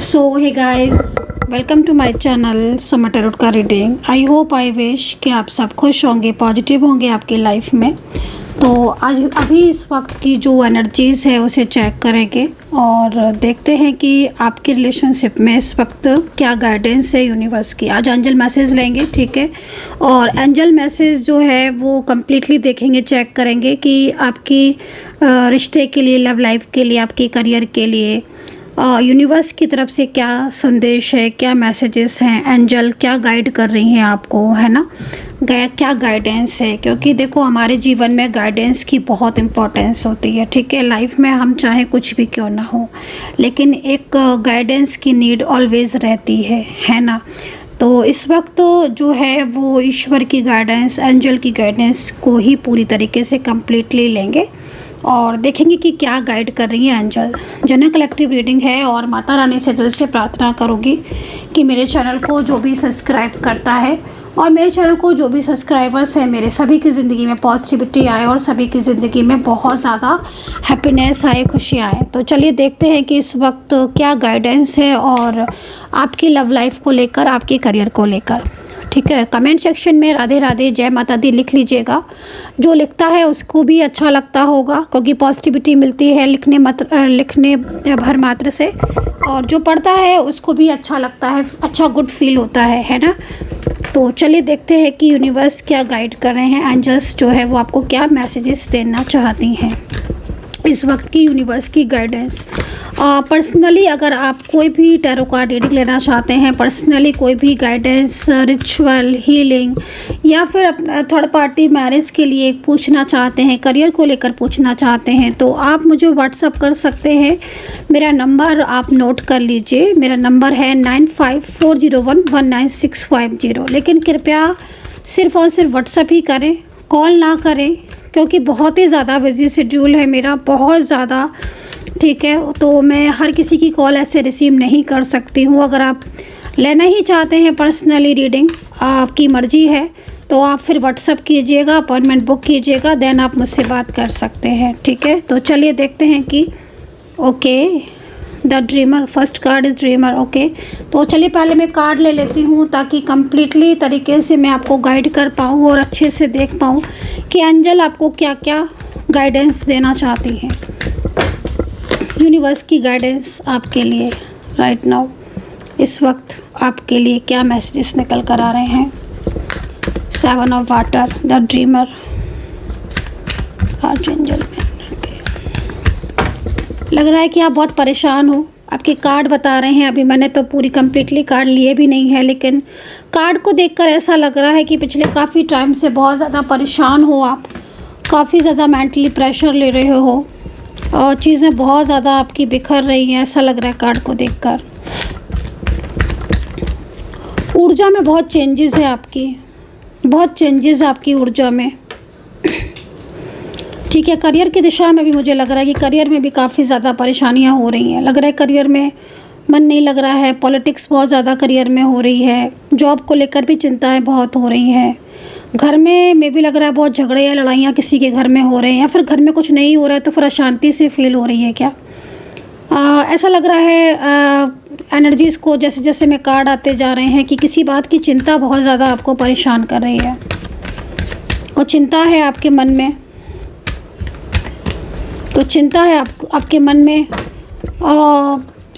So hey guys, welcome to my channel Soma tarot का reading. I hope I wish कि आप सब खुश होंगे, पॉजिटिव होंगे आपकी लाइफ में। तो आज अभी इस वक्त की जो एनर्जीज़ है उसे चेक करेंगे और देखते हैं कि आपकी रिलेशनशिप में इस वक्त क्या गाइडेंस है यूनिवर्स की। आज एंजल मैसेज लेंगे, ठीक है। और एंजल मैसेज जो है वो कम्प्लीटली देखेंगे, चेक करेंगे कि आपकी रिश्ते के लिए, लव लाइफ के लिए, आपके करियर के लिए यूनिवर्स की तरफ से क्या संदेश है, क्या मैसेजेस हैं, एंजल क्या गाइड कर रही हैं आपको, है ना। क्या गाइडेंस है, क्योंकि देखो हमारे जीवन में गाइडेंस की बहुत इम्पोर्टेंस होती है, ठीक है। लाइफ में हम चाहे कुछ भी क्यों ना हो, लेकिन एक गाइडेंस की नीड ऑलवेज़ रहती है ना। तो इस वक्त जो है वो ईश्वर की गाइडेंस, एंजल की गाइडेंस को ही पूरी तरीके से कम्प्लीटली लेंगे और देखेंगे कि क्या गाइड कर रही है एंजल। जनरल कलेक्टिव रीडिंग है और माता रानी से दिल से प्रार्थना करूँगी कि मेरे चैनल को जो भी सब्सक्राइब करता है और मेरे चैनल को जो भी सब्सक्राइबर्स हैं, मेरे सभी की ज़िंदगी में पॉजिटिविटी आए और सभी की ज़िंदगी में बहुत ज़्यादा हैप्पीनेस आए, खुशी आए। तो चलिए देखते हैं कि इस वक्त क्या गाइडेंस है और आपकी लव लाइफ को लेकर, आपके करियर को लेकर, ठीक है। कमेंट सेक्शन में राधे राधे, जय माता दी लिख लीजिएगा। जो लिखता है उसको भी अच्छा लगता होगा, क्योंकि पॉजिटिविटी मिलती है लिखने भर मात्र से, और जो पढ़ता है उसको भी अच्छा लगता है, अच्छा गुड फील होता है ना। तो चलिए देखते हैं कि यूनिवर्स क्या गाइड कर रहे हैं, एंजल्स जो है वो आपको क्या मैसेजेस देना चाहती हैं इस वक्त की यूनिवर्स की गाइडेंस। पर्सनली अगर आप कोई भी टैरो कार्ड रीडिंग लेना चाहते हैं, पर्सनली कोई भी गाइडेंस, रिचुअल, हीलिंग या फिर थर्ड पार्टी मैरिज के लिए पूछना चाहते हैं, करियर को लेकर पूछना चाहते हैं, तो आप मुझे व्हाट्सअप कर सकते हैं। मेरा नंबर आप नोट कर लीजिए, मेरा नंबर है 9540119650। लेकिन कृपया सिर्फ़ और सिर्फ व्हाट्सअप ही करें, कॉल ना करें, क्योंकि बहुत ही ज़्यादा बिजी शेड्यूल है मेरा, बहुत ज़्यादा, ठीक है। तो मैं हर किसी की कॉल ऐसे रिसीव नहीं कर सकती हूँ। अगर आप लेना ही चाहते हैं पर्सनली रीडिंग, आपकी मर्ज़ी है, तो आप फिर व्हाट्सअप कीजिएगा, अपॉइंटमेंट बुक कीजिएगा, देन आप मुझसे बात कर सकते हैं, ठीक है। तो चलिए देखते हैं कि okay the dreamer, first card is dreamer, okay. तो चलिए पहले मैं कार्ड ले लेती हूँ ताकि कम्प्लीटली तरीके से मैं आपको गाइड कर पाऊँ और अच्छे से देख पाऊँ कि एंजल आपको क्या क्या गाइडेंस देना चाहती हैं। यूनिवर्स की गाइडेंस आपके लिए राइट नाउ, इस वक्त आपके लिए क्या मैसेजेस निकल कर आ रहे हैं। 7 ऑफ वाटर, द ड्रीमर, आर्चएंजल में। लग रहा है कि आप बहुत परेशान हो, आपके कार्ड बता रहे हैं। अभी मैंने तो पूरी कम्प्लीटली कार्ड लिए भी नहीं है, लेकिन कार्ड को देखकर ऐसा लग रहा है कि पिछले काफ़ी टाइम से बहुत ज़्यादा परेशान हो आप, काफ़ी ज़्यादा मेंटली प्रेशर ले रहे हो और चीज़ें बहुत ज़्यादा आपकी बिखर रही हैं, ऐसा लग रहा है कार्ड को देखकर। ऊर्जा में बहुत चेंजेस है आपकी, बहुत चेंजेस आपकी ऊर्जा में, ठीक है। करियर की दिशा में भी मुझे लग रहा है कि करियर में भी काफ़ी ज़्यादा परेशानियां हो रही हैं। लग रहा है करियर में मन नहीं लग रहा है, पॉलिटिक्स बहुत ज़्यादा करियर में हो रही है, जॉब को लेकर भी चिंताएं बहुत हो रही हैं। घर में भी लग रहा है बहुत झगड़े या लड़ाइयाँ किसी के घर में हो रहे हैं, या फिर घर में कुछ नहीं हो रहा है तो फिर अशांति से फील हो रही है क्या। ऐसा लग रहा है एनर्जीज़ को, जैसे जैसे मैं कार्ड आते जा रहे हैं, कि किसी बात की चिंता बहुत ज़्यादा आपको परेशान कर रही है और चिंता है आपके मन में। तो चिंता है आपके मन में,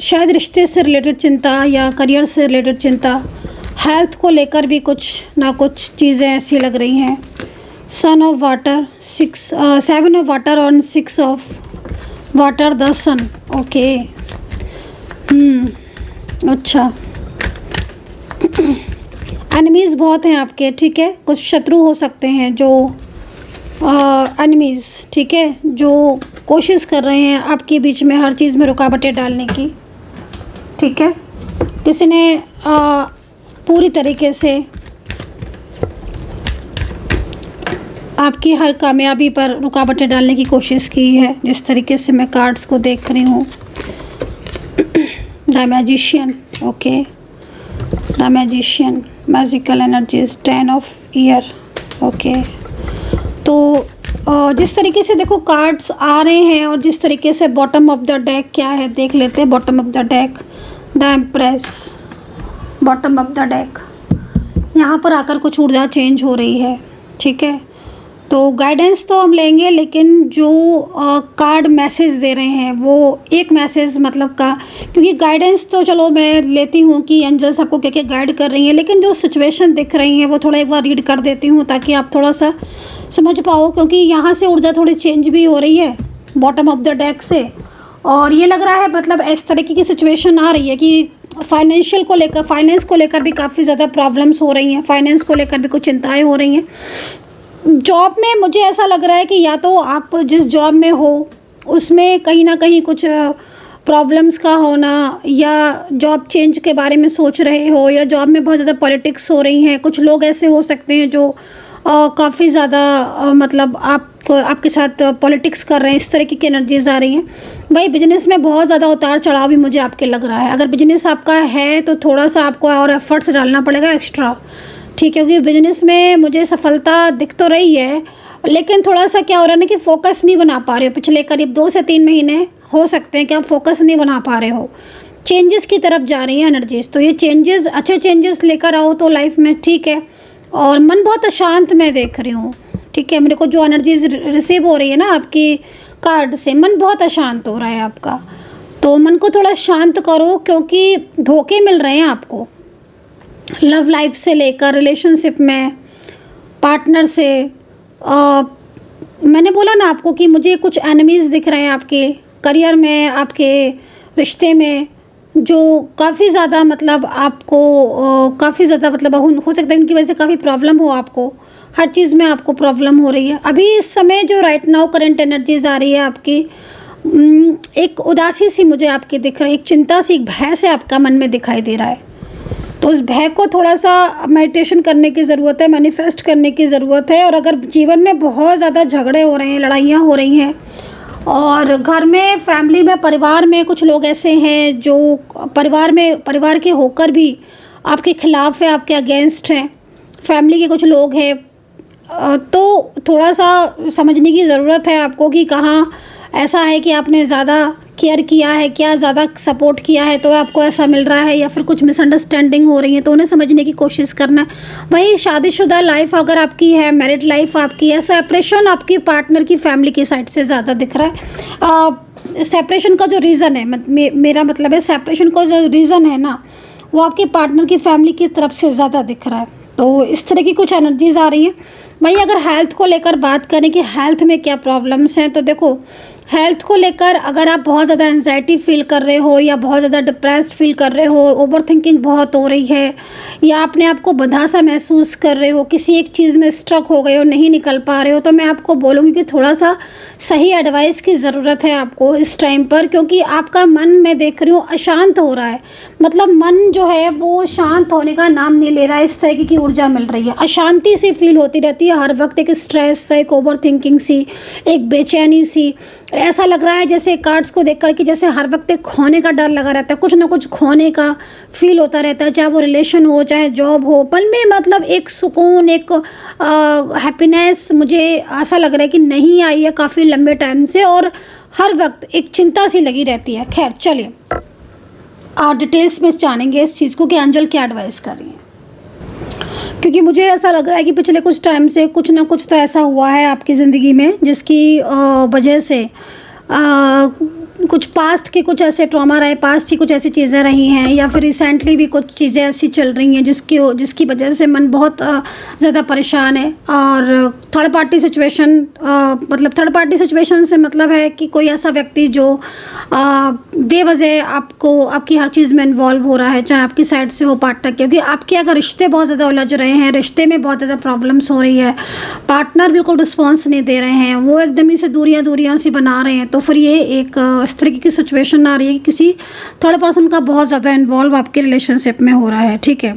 शायद रिश्ते से रिलेटेड चिंता या करियर से रिलेटेड चिंता, हेल्थ को लेकर भी कुछ ना कुछ चीज़ें ऐसी लग रही हैं। Son of water, 7 of water और 6 of water, the sun, okay. अच्छा, एनिमीज़ बहुत हैं आपके, ठीक है। कुछ शत्रु हो सकते हैं जो एनिमीज़, ठीक है, जो कोशिश कर रहे हैं आपके बीच में हर चीज़ में रुकावटें डालने की, ठीक है। किसी ने पूरी तरीके से आपकी हर कामयाबी पर रुकावटें डालने की कोशिश की है, जिस तरीके से मैं कार्ड्स को देख रही हूँ। The magician, okay, the magician, magical energies, 10 of year, okay. तो जिस तरीके से देखो कार्ड्स आ रहे हैं और जिस तरीके से बॉटम ऑफ द डेक क्या है देख लेते हैं। Bottom of the deck the empress, bottom of the deck. यहाँ पर आकर कुछ ऊर्जा चेंज हो रही है, ठीक है। तो गाइडेंस तो हम लेंगे, लेकिन जो कार्ड मैसेज दे रहे हैं वो एक मैसेज मतलब का, क्योंकि गाइडेंस तो चलो मैं लेती हूँ कि एंजल्स आपको क्या क्या गाइड कर रही हैं, लेकिन जो सिचुएशन दिख रही हैं वो थोड़ा एक बार रीड कर देती हूँ ताकि आप थोड़ा सा समझ पाओ, क्योंकि यहाँ से ऊर्जा थोड़ी चेंज भी हो रही है बॉटम ऑफ द डेक से। और ये लग रहा है मतलब इस तरीके की सिचुएशन आ रही है कि फाइनेंशियल को लेकर, फाइनेंस को लेकर भी काफ़ी ज़्यादा प्रॉब्लम्स हो रही हैं, फाइनेंस को लेकर भी कुछ चिंताएं हो रही हैं। जॉब में मुझे ऐसा लग रहा है कि या तो आप जिस जॉब में हो उसमें कहीं ना कहीं कुछ प्रॉब्लम्स का होना, या जॉब चेंज के बारे में सोच रहे हो, या जॉब में बहुत ज़्यादा पॉलिटिक्स हो रही हैं। कुछ लोग ऐसे हो सकते हैं जो काफ़ी ज़्यादा मतलब आपके साथ पॉलिटिक्स कर रहे हैं, इस तरीके की एनर्जीज आ रही हैं। भाई बिजनेस में बहुत ज़्यादा उतार चढ़ाव भी मुझे आपके लग रहा है। अगर बिजनेस आपका है तो थोड़ा सा आपको और एफर्ट्स डालना पड़ेगा एक्स्ट्रा, ठीक है, क्योंकि बिजनेस में मुझे सफलता दिख तो रही है, लेकिन थोड़ा सा क्या हो रहा है ना कि फोकस नहीं बना पा रहे हो। पिछले करीब 2 से 3 महीने हो सकते हैं कि आप फोकस नहीं बना पा रहे हो। चेंजेस की तरफ जा रही हैं एनर्जीज, तो ये चेंजेस अच्छे चेंजेस लेकर आओ तो लाइफ में, ठीक है। और मन बहुत अशांत मैं देख रही हूँ, ठीक है। मेरे को जो एनर्जीज रिसीव हो रही है ना आपकी कार्ड से, मन बहुत अशांत हो रहा है आपका, तो मन को थोड़ा शांत करो, क्योंकि धोखे मिल रहे हैं आपको लव लाइफ से लेकर रिलेशनशिप में, पार्टनर से। मैंने बोला ना आपको कि मुझे कुछ एनिमीज़ दिख रहे हैं आपके करियर में, आपके रिश्ते में, जो काफ़ी ज़्यादा मतलब आपको काफ़ी ज़्यादा मतलब हो सकता है इनकी वजह से काफ़ी प्रॉब्लम हो आपको, हर चीज़ में आपको प्रॉब्लम हो रही है। अभी इस समय जो राइट नाउ करंट एनर्जीज आ रही है आपकी, एक उदासी सी मुझे आपकी दिख रही है, एक चिंता सी, एक भय से आपका मन में दिखाई दे रहा है। तो उस भय को थोड़ा सा मेडिटेशन करने की ज़रूरत है, मैनिफेस्ट करने की ज़रूरत है। और अगर जीवन में बहुत ज़्यादा झगड़े हो रहे हैं, लड़ाइयाँ हो रही हैं, और घर में, फैमिली में, परिवार में कुछ लोग ऐसे हैं जो परिवार के होकर भी आपके खिलाफ है, आपके अगेंस्ट हैं, फैमिली के कुछ लोग हैं, तो थोड़ा सा समझने की ज़रूरत है आपको कि कहाँ ऐसा है कि आपने ज़्यादा केयर किया है, क्या ज़्यादा सपोर्ट किया है तो आपको ऐसा मिल रहा है, या फिर कुछ मिसअंडरस्टैंडिंग हो रही है, तो उन्हें समझने की कोशिश करना है। वही शादीशुदा लाइफ अगर आपकी है, मैरिड लाइफ आपकी है, सेपरेशन आपकी पार्टनर की फैमिली की साइड से ज़्यादा दिख रहा है। सेपरेशन का जो रीज़न है, मेरा मतलब है सेपरेशन का जो रीज़न है ना, वो आपके पार्टनर की फैमिली की तरफ से ज़्यादा दिख रहा है। तो इस तरह की कुछ एनर्जीज आ रही हैं। वहीं अगर हेल्थ को लेकर बात करें कि हेल्थ में क्या प्रॉब्लम्स हैं, तो देखो हेल्थ को लेकर अगर आप बहुत ज़्यादा एंजाइटी फील कर रहे हो, या बहुत ज़्यादा डिप्रेस्ड फील कर रहे हो, ओवर थिंकिंग बहुत हो रही है, या अपने आप को बंधा सा महसूस कर रहे हो, किसी एक चीज़ में स्ट्रक हो गए हो, नहीं निकल पा रहे हो, तो मैं आपको बोलूँगी कि थोड़ा सा सही एडवाइस की ज़रूरत है आपको इस टाइम पर, क्योंकि आपका मन मैं देख रही हूँ अशांत हो रहा है। मतलब मन जो है वो शांत होने का नाम नहीं ले रहा है, इस तरह की ऊर्जा मिल रही है, अशांति सी फील होती रहती है हर वक्त, एक स्ट्रेस, एक ओवर थिंकिंग सी, एक बेचैनी सी। ऐसा लग रहा है जैसे कार्ड्स को देखकर कि जैसे हर वक्त एक खोने का डर लगा रहता है, कुछ ना कुछ खोने का फील होता रहता है, चाहे वो रिलेशन हो, चाहे जॉब हो। पल में मतलब एक सुकून, एक हैप्पीनेस मुझे ऐसा लग रहा है कि नहीं आई है काफ़ी लंबे टाइम से, और हर वक्त एक चिंता सी लगी रहती है। खैर चलिए डिटेल्स में जानेंगे इस चीज़ को कि एंजल क्या एडवाइस कर रही है, क्योंकि मुझे ऐसा लग रहा है कि पिछले कुछ टाइम से कुछ ना कुछ तो ऐसा हुआ है आपकी ज़िंदगी में जिसकी वजह से कुछ पास्ट के कुछ ऐसे ट्रॉमा रहे, पास्ट की कुछ ऐसी चीज़ें रही हैं, या फिर रिसेंटली भी कुछ चीज़ें ऐसी चल रही हैं जिसकी वजह से मन बहुत ज़्यादा परेशान है। और थर्ड पार्टी सिचुएशन, मतलब थर्ड पार्टी सिचुएशन से मतलब है कि कोई ऐसा व्यक्ति जो बेवजह आपकी हर चीज़ में इन्वॉल्व हो रहा है, चाहे आपकी साइड से हो पार्टनर, क्योंकि आपके अगर रिश्ते बहुत ज़्यादा उलझ रहे हैं, रिश्ते में बहुत ज़्यादा प्रॉब्लम्स हो रही है, पार्टनर बिल्कुल रिस्पॉन्स नहीं दे रहे हैं, वो एकदम ही से दूरियाँ सी बना रहे हैं, तो फिर ये एक इस तरीके की सिचुएशन आ रही है कि किसी थर्ड पर्सन का बहुत ज़्यादा इन्वॉल्व आपके रिलेशनशिप में हो रहा है। ठीक है,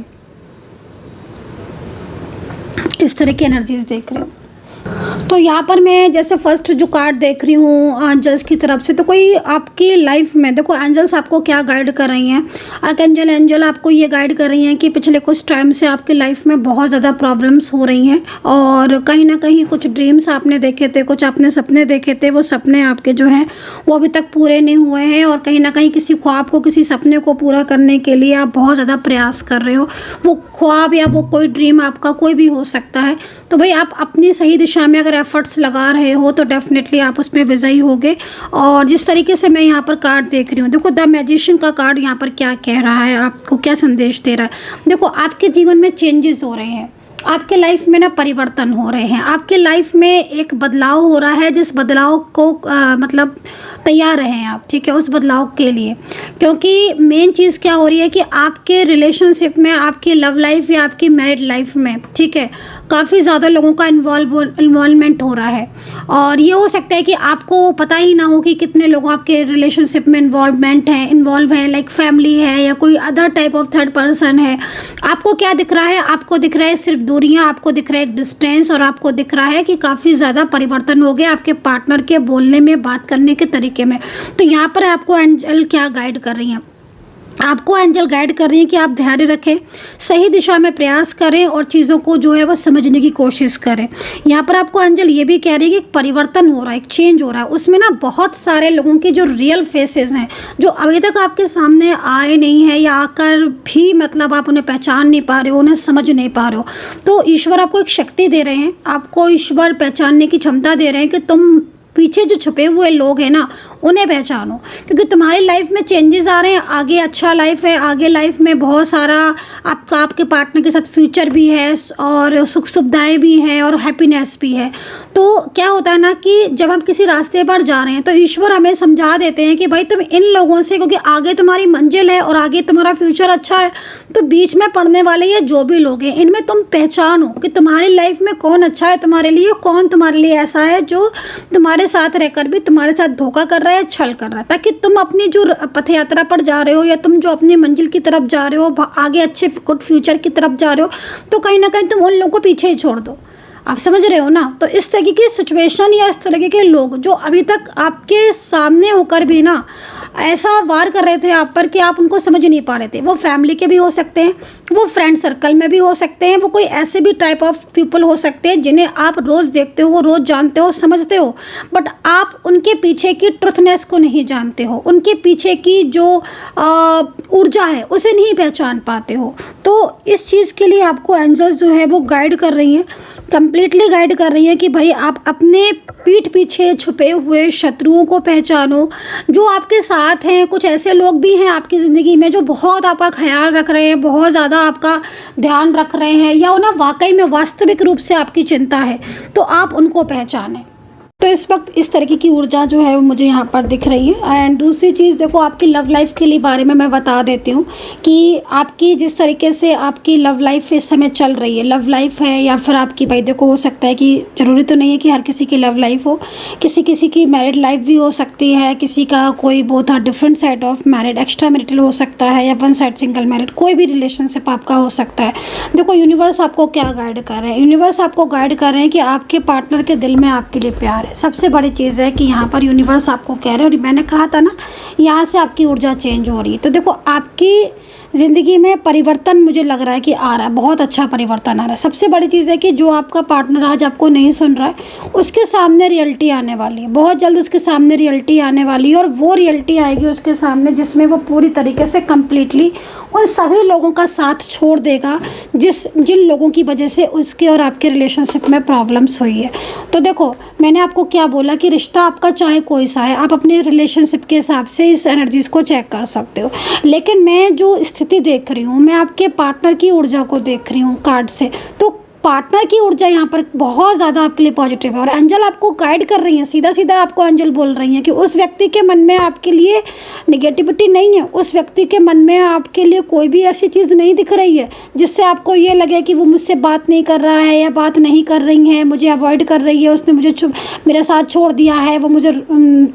इस तरह की एनर्जीज देख रहे हो। तो यहाँ पर मैं जैसे फर्स्ट जो कार्ड देख रही हूँ एंजल्स की तरफ से, तो कोई आपकी लाइफ में देखो एंजल्स आपको क्या गाइड कर रही हैं। आर्कएंजल एंजल आपको ये गाइड कर रही हैं कि पिछले कुछ टाइम से आपकी लाइफ में बहुत ज़्यादा प्रॉब्लम्स हो रही हैं और कहीं ना कहीं कुछ ड्रीम्स आपने देखे थे, कुछ आपने सपने देखे थे, वो सपने आपके जो हैं वो अभी तक पूरे नहीं हुए हैं और कहीं ना कहीं किसी ख्वाब को, किसी सपने को पूरा करने के लिए आप बहुत ज़्यादा प्रयास कर रहे हो। वो ख्वाब या वो कोई ड्रीम आपका कोई भी हो सकता है। तो भाई आप अपनी सही दिशा में अगर एफर्ट्स लगा रहे हो तो डेफिनेटली आप उसमें विजयी होगे। और जिस तरीके से मैं यहाँ पर कार्ड देख रही हूँ, देखो द मैजिशियन का कार्ड यहाँ पर क्या कह रहा है, आपको क्या संदेश दे रहा है। देखो आपके जीवन में चेंजेस हो रहे हैं, आपके लाइफ में ना परिवर्तन हो रहे हैं, आपके लाइफ में एक बदलाव हो रहा है, जिस बदलाव को मतलब तैयार रहें आप, ठीक है, उस बदलाव के लिए। क्योंकि मेन चीज़ क्या हो रही है कि आपके रिलेशनशिप में, आपकी लव लाइफ या आपकी मैरिड लाइफ में, ठीक है, काफ़ी ज़्यादा लोगों का इन्वॉल्वमेंट हो रहा है। और ये हो सकता है कि आपको पता ही ना हो कि कितने लोग आपके रिलेशनशिप में इन्वॉल्व हैं, लाइक फैमिली है या कोई other type of third person है। आपको क्या दिख रहा है? आपको दिख रहा है सिर्फ दूरियां, आपको दिख रहा है एक डिस्टेंस, और आपको दिख रहा है कि काफ़ी ज़्यादा परिवर्तन हो गया आपके पार्टनर के बोलने में, बात करने के तरीके में। तो यहाँ पर आपको एंजल क्या गाइड कर रही हैं? आपको एंजल गाइड कर रही है कि आप धैर्य रखें, सही दिशा में प्रयास करें और चीज़ों को जो है वो समझने की कोशिश करें। यहाँ पर आपको एंजल ये भी कह रही है कि एक परिवर्तन हो रहा है, एक चेंज हो रहा है। उसमें ना बहुत सारे लोगों के जो रियल फेसेस हैं, जो अभी तक आपके सामने आए नहीं हैं या आकर भी मतलब आप उन्हें पहचान नहीं पा रहे हो, उन्हें समझ नहीं पा रहे हो, तो ईश्वर आपको एक शक्ति दे रहे हैं, आपको ईश्वर पहचानने की क्षमता दे रहे हैं कि तुम पीछे जो छुपे हुए लोग हैं ना, उन्हें पहचानो। क्योंकि तुम्हारी लाइफ में चेंजेस आ रहे हैं, आगे अच्छा लाइफ है, आगे लाइफ में बहुत सारा आपका, आपके पार्टनर के साथ फ्यूचर भी है और सुख सुविधाएं भी हैं और हैप्पीनेस भी है। तो क्या होता है ना कि जब हम किसी रास्ते पर जा रहे हैं तो ईश्वर हमें समझा देते हैं कि भाई तुम इन लोगों से, क्योंकि आगे तुम्हारी मंजिल है और आगे तुम्हारा फ्यूचर अच्छा है, तो बीच में पड़ने वाले ये जो भी लोग हैं, इनमें तुम पहचानो कि तुम्हारी लाइफ में कौन अच्छा है तुम्हारे लिए, कौन तुम्हारे लिए ऐसा है जो तुम्हारे साथ रहकर भी तुम्हारे साथ धोखा कर रहा है, छल कर रहा है, ताकि तुम अपनी जो पथ यात्रा पर जा रहे हो या तुम जो अपनी मंजिल की तरफ जा रहे हो, आगे अच्छे गुड फ्यूचर की तरफ जा रहे हो, तो कहीं ना कहीं तुम उन लोगों को पीछे ही छोड़ दो। आप समझ रहे हो ना? तो इस तरीके की सिचुएशन या इस तरीके के लोग जो अभी तक आपके सामने होकर भी ना ऐसा वार कर रहे थे आप पर कि आप उनको समझ नहीं पा रहे थे, वो फैमिली के भी हो सकते हैं, वो फ्रेंड सर्कल में भी हो सकते हैं, वो कोई ऐसे भी टाइप ऑफ पीपल हो सकते हैं जिन्हें आप रोज़ देखते हो, रोज़ जानते हो, समझते हो, बट आप उनके पीछे की ट्रुथनेस को नहीं जानते हो, उनके पीछे की जो ऊर्जा है उसे नहीं पहचान पाते हो। तो इस चीज़ के लिए आपको एंजल्स जो है वो गाइड कर रही हैं, कंप्लीटली गाइड कर रही है कि भाई आप अपने पीठ पीछे छुपे हुए शत्रुओं को पहचानो, जो आपके साथ हैं। कुछ ऐसे लोग भी हैं आपकी ज़िंदगी में जो बहुत आपका ख्याल रख रहे हैं, बहुत ज़्यादा आपका ध्यान रख रहे हैं, या उन्हें वाकई में वास्तविक रूप से आपकी चिंता है, तो आप उनको पहचानें। तो इस वक्त इस तरीके की ऊर्जा जो है वो मुझे यहाँ पर दिख रही है। एंड दूसरी चीज़, देखो आपकी लव लाइफ के लिए बारे में मैं बता देती हूँ कि आपकी जिस तरीके से आपकी लव लाइफ इस समय चल रही है, लव लाइफ है या फिर आपकी, भाई देखो हो सकता है कि ज़रूरी तो नहीं है कि हर किसी की लव लाइफ हो, किसी किसी की मैरिड लाइफ भी हो सकती है, किसी का कोई बहुत different side of married, extra marital हो सकता है, या वन साइड सिंगल मैरिड, कोई भी रिलेशनशिप आपका हो सकता है। देखो यूनिवर्स आपको क्या गाइड कर रहे हैं? यूनिवर्स आपको गाइड कर रहे हैं कि आपके पार्टनर के दिल में आपके लिए प्यार है। सबसे बड़ी चीज़ है कि यहाँ पर यूनिवर्स आपको कह रहे हैं, और मैंने कहा था ना यहाँ से आपकी ऊर्जा चेंज हो रही है। तो देखो आपकी ज़िंदगी में परिवर्तन मुझे लग रहा है कि आ रहा है, बहुत अच्छा परिवर्तन आ रहा है। सबसे बड़ी चीज़ है कि जो आपका पार्टनर आज आपको नहीं सुन रहा है, उसके सामने रियलिटी आने वाली है, बहुत जल्द उसके सामने रियलिटी आने वाली है, और वो रियलिटी आएगी उसके सामने जिसमें वो पूरी तरीके से कम्प्लीटली उन सभी लोगों का साथ छोड़ देगा जिन लोगों की वजह से उसके और आपके रिलेशनशिप में प्रॉब्लम्स हुई है। तो देखो मैंने आपको क्या बोला कि रिश्ता आपका चाहे कोई सा है, आप अपने रिलेशनशिप के हिसाब से इस एनर्जीज़ को चेक कर सकते हो। लेकिन मैं जो स्थिति देख रही हूँ, मैं आपके पार्टनर की ऊर्जा को देख रही हूँ कार्ड से, तो पार्टनर की ऊर्जा यहाँ पर बहुत ज़्यादा आपके लिए पॉजिटिव है। और एंजल आपको गाइड कर रही हैं, सीधा सीधा आपको एंजल बोल रही हैं कि उस व्यक्ति के मन में आपके लिए नेगेटिविटी नहीं है, उस व्यक्ति के मन में आपके लिए कोई भी ऐसी चीज़ नहीं दिख रही है जिससे आपको ये लगे कि वो मुझसे बात नहीं कर रहा है या बात नहीं कर रही है, मुझे अवॉइड कर रही है, उसने मुझे मेरे साथ छोड़ दिया है, वो मुझे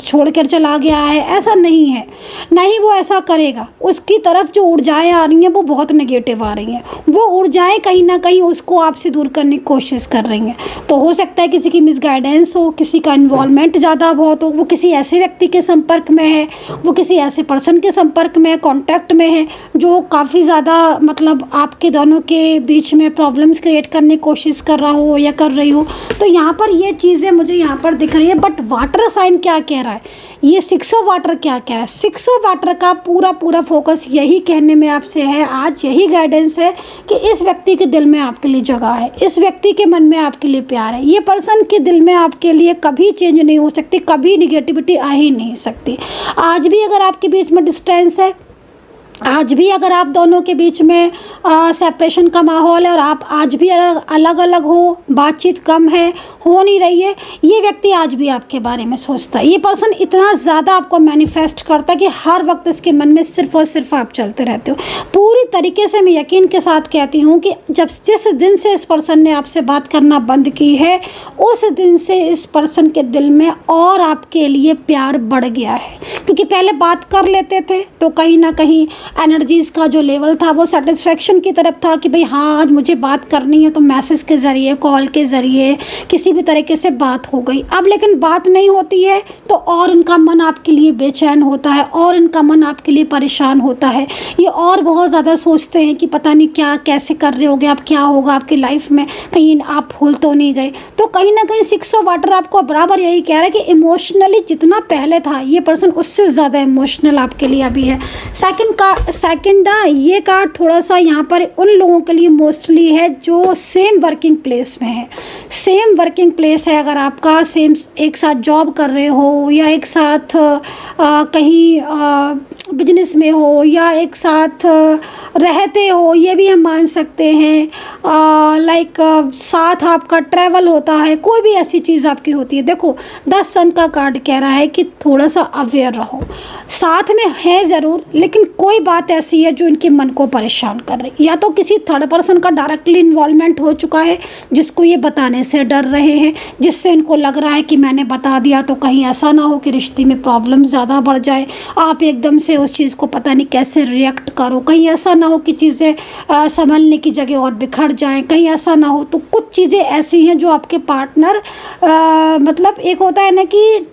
छोड़ कर चला गया है। ऐसा नहीं है, ना ही वो ऐसा करेगा। उसकी तरफ जो ऊर्जाएँ आ रही हैं वो बहुत नेगेटिव आ रही हैं, वो ऊर्जाएँ कहीं ना कहीं उसको आपसे दूर करने की कोशिश कर रही हैं। तो हो सकता है किसी की मिसगाइडेंस हो, किसी का इन्वॉल्वमेंट ज़्यादा बहुत हो, वो किसी ऐसे व्यक्ति के संपर्क में है, वो किसी ऐसे पर्सन के संपर्क में, कॉन्टैक्ट में है जो काफ़ी ज़्यादा मतलब आपके दोनों के बीच में प्रॉब्लम्स क्रिएट करने की कोशिश कर रहा हो या कर रही हो। तो यहाँ पर ये चीज़ें मुझे यहाँ पर दिख रही है। बट वाटर साइन क्या कह रहा है, ये 6 ऑफ वाटर क्या कह रहा है? 6 ऑफ वाटर का पूरा फोकस यही कहने में आपसे है, आज यही गाइडेंस है कि इस व्यक्ति के दिल में आपके लिए जगह है, इस व्यक्ति के मन में आपके लिए प्यार है। ये पर्सन के दिल में आपके लिए कभी चेंज नहीं हो सकती, कभी निगेटिविटी आ ही नहीं सकती। आज भी अगर आपके बीच में डिस्टेंस है, आज भी अगर आप दोनों के बीच में सेपरेशन का माहौल है और आप आज भी अलग अलग हो, बातचीत कम है, हो नहीं रही है, ये व्यक्ति आज भी आपके बारे में सोचता है। ये पर्सन इतना ज़्यादा आपको मैनिफेस्ट करता है कि हर वक्त इसके मन में सिर्फ और सिर्फ आप चलते रहते हो। पूरी तरीके से मैं यकीन के साथ कहती हूँ कि जिस दिन से इस पर्सन ने आपसे बात करना बंद की है, उस दिन से इस पर्सन के दिल में और आपके लिए प्यार बढ़ गया है। क्योंकि पहले बात कर लेते थे तो कहीं ना कहीं एनर्जीज़ का जो लेवल था वो सेटिस्फेक्शन की तरफ था कि भाई हाँ आज मुझे बात करनी है, तो मैसेज के ज़रिए, कॉल के ज़रिए, किसी भी तरीके से बात हो गई। अब लेकिन बात नहीं होती है तो और इनका मन आपके लिए बेचैन होता है और इनका मन आपके लिए परेशान होता है। ये और बहुत ज़्यादा सोचते हैं कि पता नहीं क्या कैसे कर रहे होगे, अब क्या होगा आपकी लाइफ में, कहीं आप भूल तो नहीं गए। तो कहीं ना कहीं 6 ऑफ वाटर आपको बराबर यही कह रहा है कि इमोशनली जितना पहले था ये पर्सन उससे ज़्यादा इमोशनल आपके लिए अभी है। सेकंड ये कार्ड थोड़ा सा यहाँ पर उन लोगों के लिए मोस्टली है जो सेम वर्किंग प्लेस में है। सेम वर्किंग प्लेस है, अगर आपका सेम एक साथ जॉब कर रहे हो या एक साथ कहीं बिजनेस में हो या एक साथ रहते हो, ये भी हम मान सकते हैं। लाइक साथ आपका ट्रैवल होता है, कोई भी ऐसी चीज़ आपकी होती है। देखो 10 सन का कार्ड कह रहा है कि थोड़ा सा अवेयर रहो, साथ में है ज़रूर लेकिन कोई बात ऐसी है जो इनके मन को परेशान कर रही है। या तो किसी थर्ड पर्सन का डायरेक्टली इन्वॉल्वमेंट हो चुका है जिसको ये बताने से डर रहे हैं, जिससे इनको लग रहा है कि मैंने बता दिया तो कहीं ऐसा ना हो कि रिश्ते में प्रॉब्लम ज़्यादा बढ़ जाए, आप एकदम से उस चीज़ को पता नहीं कैसे रिएक्ट करो, कहीं ऐसा ना हो कि चीज़ें संभलने की जगह और बिखर जाएं, कहीं ऐसा ना हो। तो कुछ चीज़ें ऐसी हैं जो आपके पार्टनर मतलब एक होता है ना कि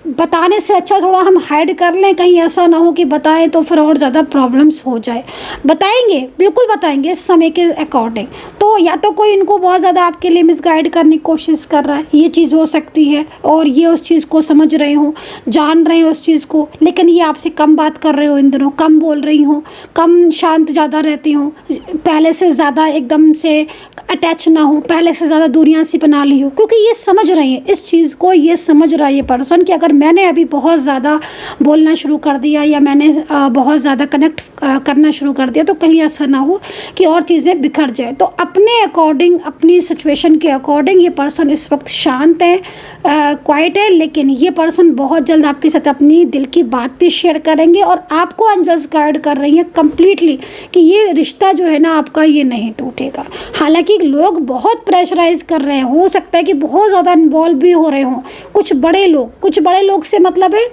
बताने से अच्छा थोड़ा हम हाइड कर लें, कहीं ऐसा ना हो कि बताएं तो फिर और ज़्यादा प्रॉब्लम्स हो जाए। बताएंगे, बिल्कुल बताएंगे समय के अकॉर्डिंग। तो या तो कोई इनको बहुत ज़्यादा आपके लिए मिसगाइड करने की कोशिश कर रहा है, ये चीज़ हो सकती है, और ये उस चीज़ को समझ रहे हो, जान रहे हो उस चीज़ को, लेकिन ये आपसे कम बात कर रहे हो, इन दिनों कम बोल रही हो, कम शांत ज़्यादा रहती हो, पहले से ज़्यादा एकदम से अटैच ना हो, पहले से ज़्यादा दूरियां सी बना ली हो, क्योंकि ये समझ रही है इस चीज़ को, ये समझ रहा है ये पर्सन कि अगर मैंने अभी बहुत ज़्यादा बोलना शुरू कर दिया या मैंने बहुत ज़्यादा कनेक्ट करना शुरू कर दिया तो कहीं ऐसा ना हो कि और चीज़ें बिखर जाए। तो अपने अकॉर्डिंग, अपनी सिचुएशन के अकॉर्डिंग ये पर्सन इस वक्त शांत है, क्वाइट है, लेकिन ये पर्सन बहुत जल्द आपके साथ अपनी दिल की बात भी शेयर करेंगे और आपको एंजल्स गाइड कर रही है कम्प्लीटली कि ये रिश्ता जो है ना आपका ये नहीं टूटेगा। हालांकि लोग बहुत प्रेशराइज कर रहे हैं, हो सकता है कि बहुत ज़्यादा इन्वॉल्व भी हो रहे हों कुछ बड़े लोग से मतलब है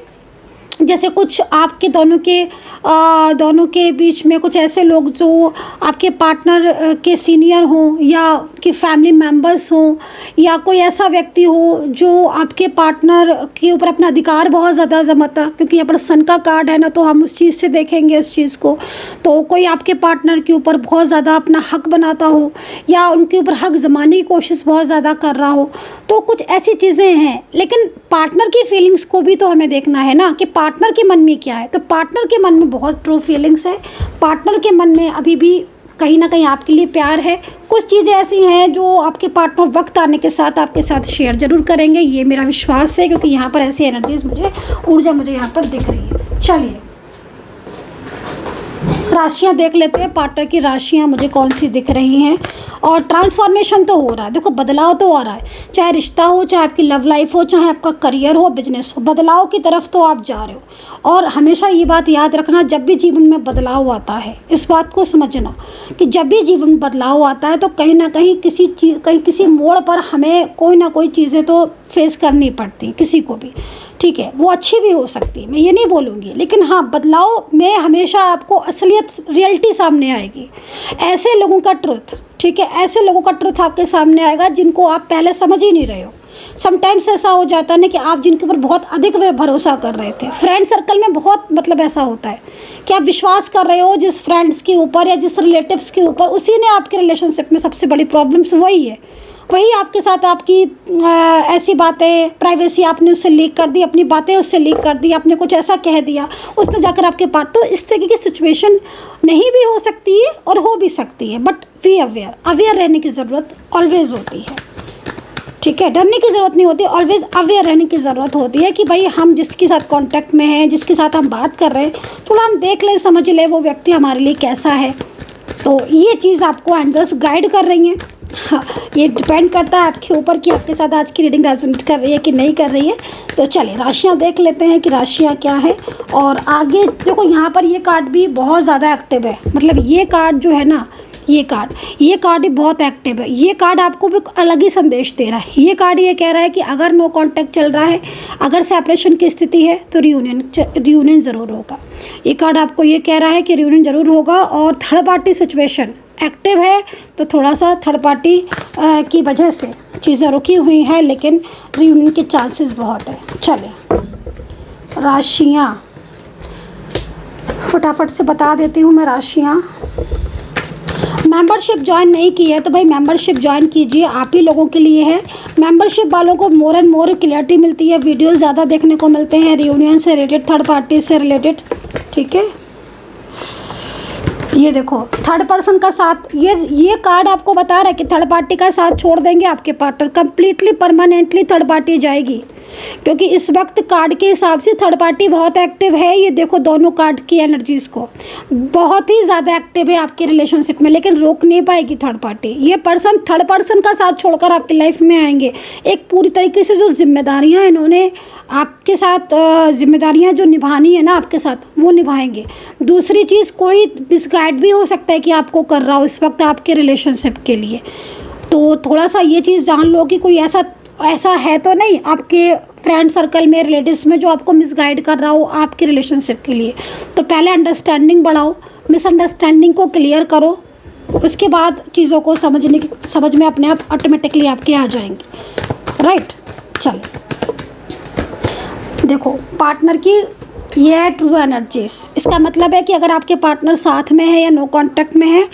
जैसे कुछ आपके दोनों के बीच में कुछ ऐसे लोग जो आपके पार्टनर के सीनियर हों या कि फैमिली मेम्बर्स हों या कोई ऐसा व्यक्ति हो जो आपके पार्टनर के ऊपर अपना अधिकार बहुत ज़्यादा जमाता, क्योंकि यहाँ पर सन का कार्ड है ना, तो हम उस चीज़ से देखेंगे उस चीज़ को। तो कोई आपके पार्टनर के ऊपर बहुत ज़्यादा अपना हक बनाता हो या उनके ऊपर हक जमाने की कोशिश बहुत ज़्यादा कर रहा हो, तो कुछ ऐसी चीज़ें हैं। लेकिन पार्टनर की फीलिंग्स को भी तो हमें देखना है ना कि पार्टनर के मन में क्या है। तो पार्टनर के मन में बहुत ट्रू फीलिंग्स है, पार्टनर के मन में अभी भी कहीं ना कहीं आपके लिए प्यार है। कुछ चीज़ें ऐसी हैं जो आपके पार्टनर वक्त आने के साथ आपके साथ शेयर ज़रूर करेंगे, ये मेरा विश्वास है, क्योंकि यहाँ पर ऐसी एनर्जीज ऊर्जा मुझे यहाँ पर दिख रही है। चलिए राशियाँ देख लेते हैं, पार्टनर की राशियाँ मुझे कौन सी दिख रही हैं। और ट्रांसफॉर्मेशन तो हो रहा है, देखो बदलाव तो आ रहा है, चाहे रिश्ता हो, चाहे आपकी लव लाइफ हो, चाहे आपका करियर हो, बिजनेस हो, बदलाव की तरफ तो आप जा रहे हो। और हमेशा ये बात याद रखना, जब भी जीवन में बदलाव आता है, इस बात को समझना कि जब भी जीवन में बदलाव आता है तो कहीं ना कहीं किसी मोड़ पर हमें कोई ना कोई चीज़ें तो फेस करनी पड़ती, किसी को भी, ठीक है, वो अच्छी भी हो सकती है, मैं ये नहीं बोलूँगी, लेकिन हाँ बदलाव में हमेशा आपको असलियत रियलिटी सामने आएगी। ऐसे लोगों का ट्रुथ, ठीक है, ऐसे लोगों का ट्रुथ आपके सामने आएगा जिनको आप पहले समझ ही नहीं रहे हो। समटाइम्स ऐसा हो जाता है ना कि आप जिनके ऊपर बहुत अधिक भरोसा कर रहे थे, फ्रेंड सर्कल में बहुत मतलब ऐसा होता है कि आप विश्वास कर रहे हो जिस फ्रेंड्स के ऊपर या जिस रिलेटिव्स के ऊपर, उसी ने आपके रिलेशनशिप में सबसे बड़ी प्रॉब्लम्स वही है, वही आपके साथ आपकी ऐसी बातें, प्राइवेसी आपने उससे लीक कर दी, अपनी बातें उससे लीक कर दी, आपने कुछ ऐसा कह दिया उसने जाकर आपके पास। तो इस तरह की सिचुएशन नहीं भी हो सकती है और हो भी सकती है, बट बी अवेयर रहने की ज़रूरत ऑलवेज़ होती है, ठीक है। डरने की ज़रूरत नहीं होती, ऑलवेज़ अवेयर रहने की ज़रूरत होती है कि भाई हम जिसके साथ कांटेक्ट में हैं, जिसके साथ हम बात कर रहे हैं, थोड़ा हम देख लें, समझ लें वो व्यक्ति हमारे लिए कैसा है। तो ये चीज़ आपको एंजल्स गाइड कर रही हैं। हाँ, ये डिपेंड करता है आपके ऊपर कि आपके साथ आज की रीडिंग रेजोनेट कर रही है कि नहीं कर रही है। तो चलिए राशियाँ देख लेते हैं कि राशियाँ क्या है। और आगे देखो, यहाँ पर ये कार्ड भी बहुत ज़्यादा एक्टिव है, मतलब ये कार्ड जो है ना, ये कार्ड भी बहुत एक्टिव है। ये कार्ड आपको भी अलग ही संदेश दे रहा है। ये कार्ड ये कह रहा है कि अगर नो कांटेक्ट चल रहा है, अगर सेपरेशन की स्थिति है तो रियूनियन ज़रूर होगा। ये कार्ड आपको ये कह रहा है कि रियूनियन ज़रूर होगा। और थर्ड पार्टी सिचुएशन एक्टिव है, तो थोड़ा सा थर्ड पार्टी की वजह से चीज़ें रुकी हुई हैं, लेकिन रियूनियन के चांसेस बहुत है। चलिए राशियाँ फटाफट से बता देती हूँ मैं। राशियाँ, मेंबरशिप ज्वाइन नहीं की है तो भाई मेंबरशिप ज्वाइन कीजिए, आप ही लोगों के लिए है। मेंबरशिप वालों को मोर एंड मोर क्लियरिटी मिलती है, वीडियोस ज़्यादा देखने को मिलते हैं रियूनियन से रिलेटेड, थर्ड पार्टी से रिलेटेड, ठीक है। ये देखो थर्ड पर्सन का साथ, ये कार्ड आपको बता रहा है कि थर्ड पार्टी का साथ छोड़ देंगे आपके partner, completely permanently third party जाएगी, क्योंकि इस वक्त कार्ड के हिसाब से थर्ड पार्टी बहुत एक्टिव है। ये देखो दोनों कार्ड की एनर्जीज़ को बहुत ही ज़्यादा एक्टिव है आपके रिलेशनशिप में, लेकिन रोक नहीं पाएगी थर्ड पार्टी। ये पर्सन थर्ड पर्सन का साथ छोड़कर आपकी लाइफ में आएंगे। एक पूरी तरीके से जो जिम्मेदारियां इन्होंने आपके साथ, जिम्मेदारियां जो निभानी है ना आपके साथ, वो निभाएंगे। दूसरी चीज़, कोई मिसगाइड भी हो सकता है कि आपको कर रहा हो इस वक्त आपके रिलेशनशिप के लिए, तो थोड़ा सा ये चीज़ जान लो कि कोई ऐसा है तो नहीं आपके फ्रेंड सर्कल में, रिलेटिव्स में, जो आपको मिसगाइड कर रहा हो आपके रिलेशनशिप के लिए। तो पहले अंडरस्टैंडिंग बढ़ाओ, मिसअंडरस्टैंडिंग को क्लियर करो, उसके बाद चीज़ों को समझ में अपने आप ऑटोमेटिकली आपके आ जाएंगी, राइट। चलिए देखो पार्टनर की ये है ट्रू एनर्जीज। इसका मतलब है कि अगर आपके पार्टनर साथ में है या नो कांटेक्ट में है,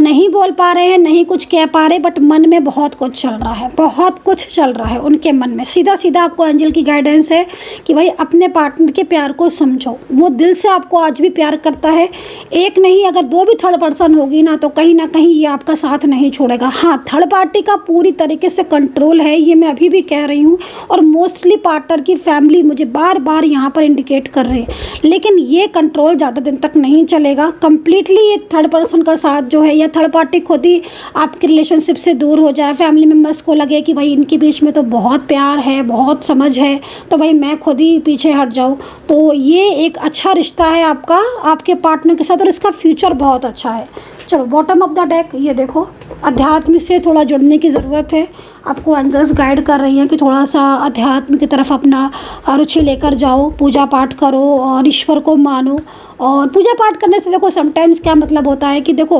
नहीं बोल पा रहे हैं, नहीं कुछ कह पा रहे, बट मन में बहुत कुछ चल रहा है, बहुत कुछ चल रहा है उनके मन में। सीधा सीधा आपको एंजल की गाइडेंस है कि भाई अपने पार्टनर के प्यार को समझो, वो दिल से आपको आज भी प्यार करता है। एक नहीं, अगर दो भी थर्ड पर्सन होगी ना कहीं ये आपका साथ नहीं छोड़ेगा। हाँ, थर्ड पार्टी का पूरी तरीके से कंट्रोल है, ये मैं अभी भी कह रही हूँ। और मोस्टली पार्टनर की फैमिली मुझे बार बार यहाँ पर इंडिकेट कर रहे हैं, लेकिन ये कंट्रोल ज़्यादा दिन तक नहीं चलेगा। कंप्लीटली ये थर्ड पर्सन का साथ जो है, या थर्ड पार्टी खुद ही आपके रिलेशनशिप से दूर हो जाए, फैमिली मेम्बर्स को लगे कि भाई इनके बीच में तो बहुत प्यार है, बहुत समझ है, तो भाई मैं खुद ही पीछे हट जाऊँ, तो ये एक अच्छा रिश्ता है आपका आपके पार्टनर के साथ, और इसका फ्यूचर बहुत अच्छा है। चलो बॉटम ऑफ द डेक ये देखो, अध्यात्म से थोड़ा जुड़ने की ज़रूरत है। आपको एंजल्स गाइड कर रही हैं कि थोड़ा सा अध्यात्म की तरफ अपना रुचि लेकर जाओ, पूजा पाठ करो और ईश्वर को मानो। और पूजा पाठ करने से देखो समटाइम्स क्या मतलब होता है कि देखो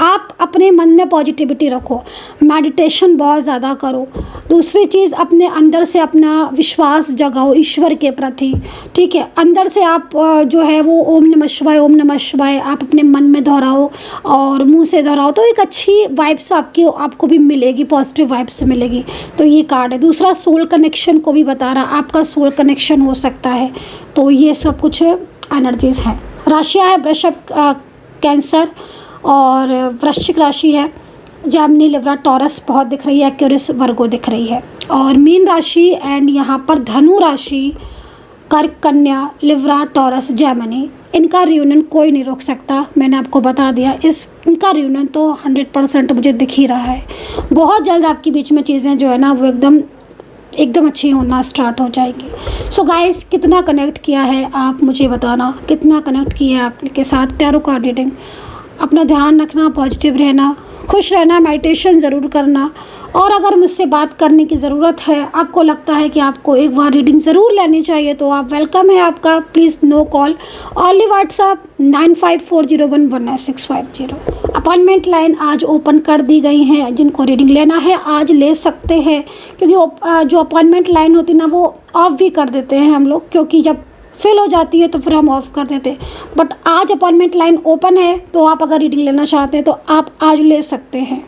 आप अपने मन में पॉजिटिविटी रखो, मेडिटेशन बहुत ज़्यादा करो। दूसरी चीज़, अपने अंदर से अपना विश्वास जगाओ ईश्वर के प्रति, ठीक है। अंदर से आप जो है वो ओम नमः शिवाय आप अपने मन में दोहराओ और मुंह से दोहराओ, तो एक अच्छी वाइब्स आपको भी मिलेगी, पॉजिटिव वाइब्स मिलेगी। तो ये कार्ड है। दूसरा, सोल कनेक्शन को भी बता रहा, आपका सोल कनेक्शन हो सकता है। तो ये सब कुछ एनर्जीज़ हैं। राशियाँ है वृषभ, कैंसर और वृश्चिक राशि है, जेमिनी, लिब्रा, टॉरस बहुत दिख रही है, एक्वेरियस, वर्गो दिख रही है। और मीन राशि एंड यहाँ पर धनु राशि, कर्क, कन्या, लिब्रा, टॉरस, जेमिनी, इनका रियूनियन कोई नहीं रोक सकता। मैंने आपको बता दिया, इनका रियूनियन तो 100% मुझे दिख ही रहा है। बहुत जल्द आपके बीच में चीज़ें जो है ना वो एकदम अच्छी होना स्टार्ट हो जाएगी। सो गाइस, कितना कनेक्ट किया है आप मुझे बताना, कितना कनेक्ट किया है आपके साथ टैरो कार्ड रीडिंग। अपना ध्यान रखना, पॉजिटिव रहना, खुश रहना, मेडिटेशन ज़रूर करना। और अगर मुझसे बात करने की ज़रूरत है, आपको लगता है कि आपको एक बार रीडिंग ज़रूर लेनी चाहिए, तो आप वेलकम है आपका। Please no call, only WhatsApp 9540119650। Appointment line आज ओपन कर दी गई हैं, जिनको रीडिंग लेना है आज ले सकते हैं, क्योंकि जो अपॉइंटमेंट लाइन होती है ना, वो ऑफ भी कर देते हैं हम लोग, क्योंकि जब फिल हो जाती है तो फिर हम ऑफ़ कर देते हैं। बट आज अपॉइंटमेंट लाइन ओपन है, तो आप अगर रीडिंग लेना चाहते हैं तो आप आज ले सकते हैं।